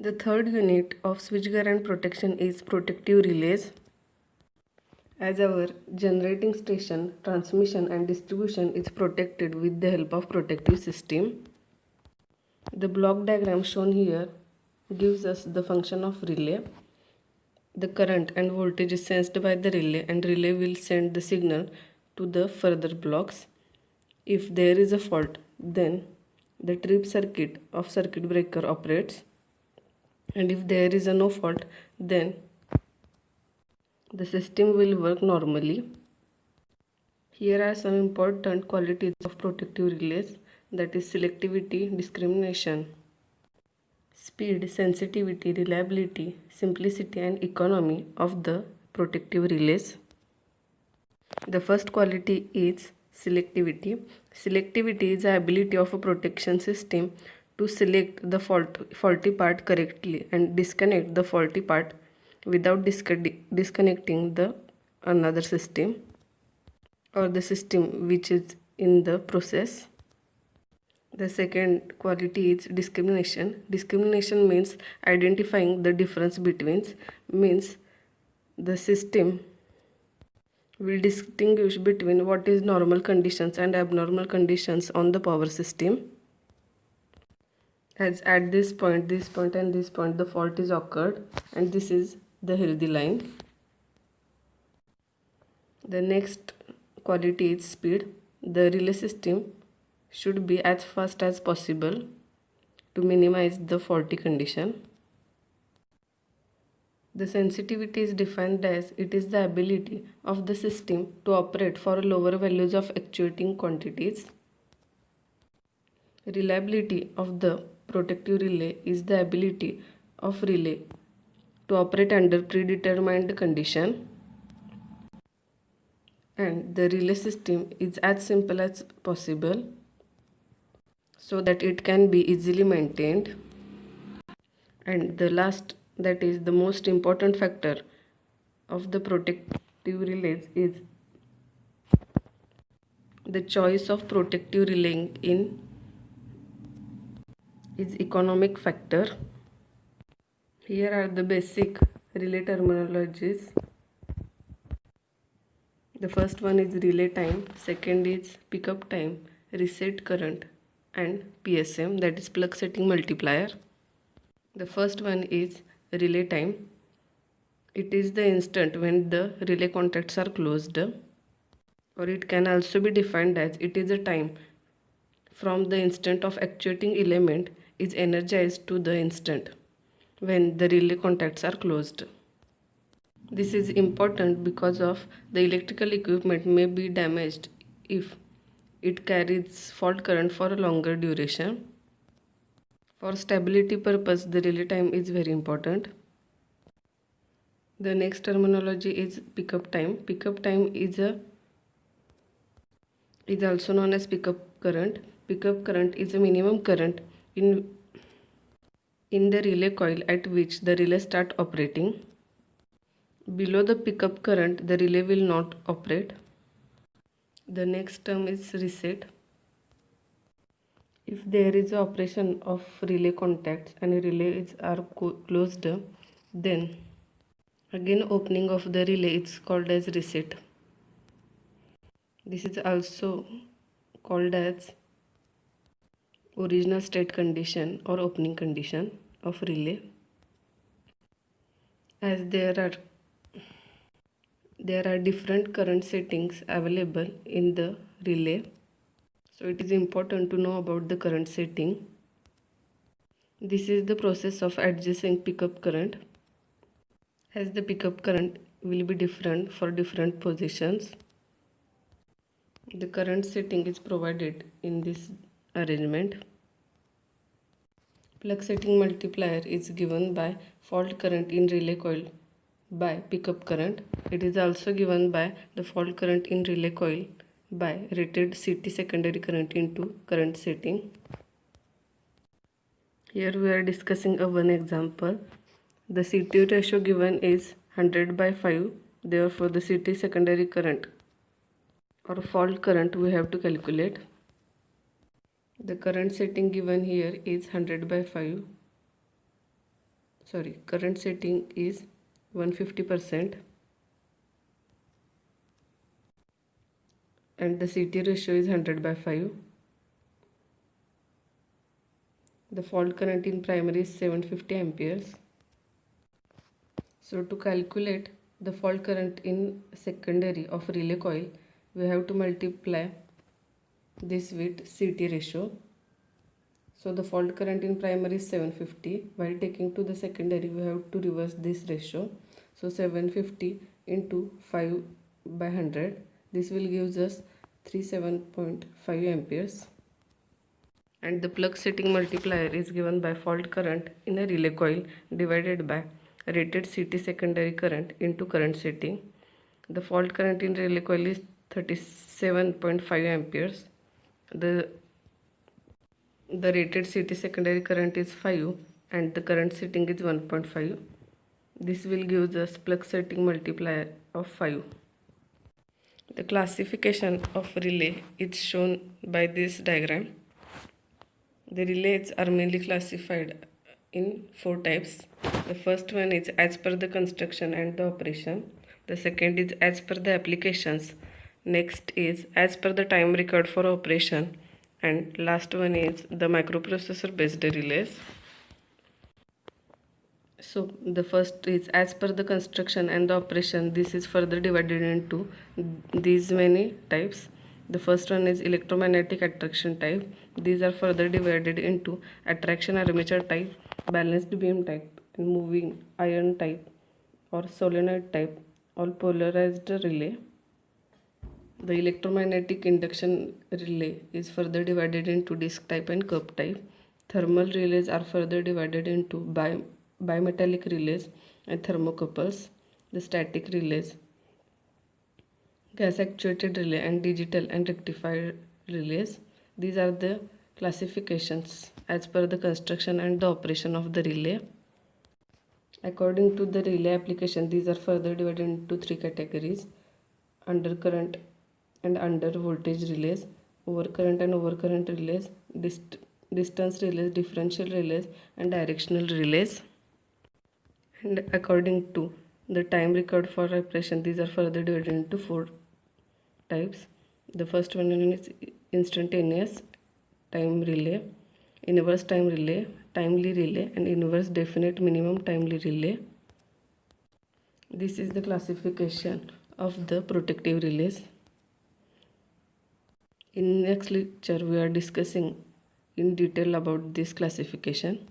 The third unit of switchgear and protection is protective relays. As our generating station, transmission and distribution is protected with the help of protective system. The block diagram shown here gives us the function of relay. The current and voltage is sensed by the relay, and relay will send the signal to the further blocks. If there is a fault, then the trip circuit of circuit breaker operates, and if there is a no fault, then the system will work normally. Here are some important qualities of protective relays, that is selectivity, discrimination, speed, sensitivity, reliability, simplicity and economy of the protective relays. The first quality is selectivity. Selectivity is the ability of a protection system to select the faulty part correctly and disconnect the faulty part without disconnecting the another system or the system which is in the process. The second quality is discrimination. Discrimination means identifying the difference between, means the system will distinguish between what is normal conditions and abnormal conditions on the power system. As at this point and this point the fault is occurred, and this is the healthy line. The next quality is speed. The relay system should be as fast as possible to minimize the faulty condition. The sensitivity is defined as it is the ability of the system to operate for lower values of actuating quantities. Reliability of the protective relay is the ability of relay to operate under predetermined condition, and the relay system is as simple as possible so that it can be easily maintained. And the last, that is the most important factor of the protective relays, is the choice of protective relay in is economic factor. Here are the basic relay terminologies. The first one is relay time, second is pickup time, reset current and PSM, that is plug setting multiplier. The first one is relay time. It is the instant when the relay contacts are closed, or it can also be defined as it is a time from the instant of actuating element is energized to the instant when the relay contacts are closed. This is important because of the electrical equipment may be damaged if it carries fault current for a longer duration. For stability purpose, the relay time is very important. The next terminology is pickup time. Pickup time is also known as pickup current. Pickup current is a minimum current in the relay coil at which the relay start operating. Below the pickup current, the relay will not operate. The next term is reset. If there is a operation of relay contacts and relays are closed, then again opening of the relay is called as reset. This is also called as original state condition or opening condition of relay. As there are different current settings available in the relay, so it is important to know about the current setting. This is the process of adjusting pickup current, as the pickup current will be different for different positions. The current setting is provided in this arrangement. Plug setting multiplier is given by fault current in relay coil by pickup current. It is also given by the fault current in relay coil by rated CT secondary current into current setting. Here we are discussing one example. The CT ratio given is 100/5. Therefore, the CT secondary current or fault current we have to calculate. The current setting given here is 100/5. current setting is 150% and the CT ratio is 100/5. The fault current in primary is 750 amperes. So to calculate the fault current in secondary of relay coil, we have to multiply this with CT ratio. So the fault current in primary is 750. While taking to the secondary, we have to reverse this ratio. So 750 into 5/100. This will give us 37.5 amperes. And the plug setting multiplier is given by fault current in a relay coil divided by rated CT secondary current into current setting. The fault current in relay coil is 37.5 amperes. The rated CT secondary current is 5 and the current setting is 1.5. This will give us plug setting multiplier of 5. The classification of relay is shown by this diagram. The relays are mainly classified in 4 types. The first one is as per the construction and the operation. The second is as per the applications. Next is as per the time required for operation. And last one is the microprocessor based relays. So the first is as per the construction and the operation. This is further divided into these many types. The first one is electromagnetic attraction type. These are further divided into attraction armature type, balanced beam type, and moving iron type or solenoid type, all polarized relay. The electromagnetic induction relay is further divided into disc type and cup type. Thermal relays are further divided into bimetallic relays and thermocouples. The static relays, gas actuated relay, and digital and rectified relays. These are the classifications as per the construction and the operation of the relay. According to the relay application, these are further divided into 3 categories: undercurrent and under voltage relays, overcurrent and overcurrent relays, distance relays, differential relays, and directional relays. And according to the time required for operation, these are further divided into 4 types. The first one is instantaneous time relay, inverse time relay, timely relay, and inverse definite minimum timely relay. This is the classification of the protective relays. In next lecture, we are discussing in detail about this classification.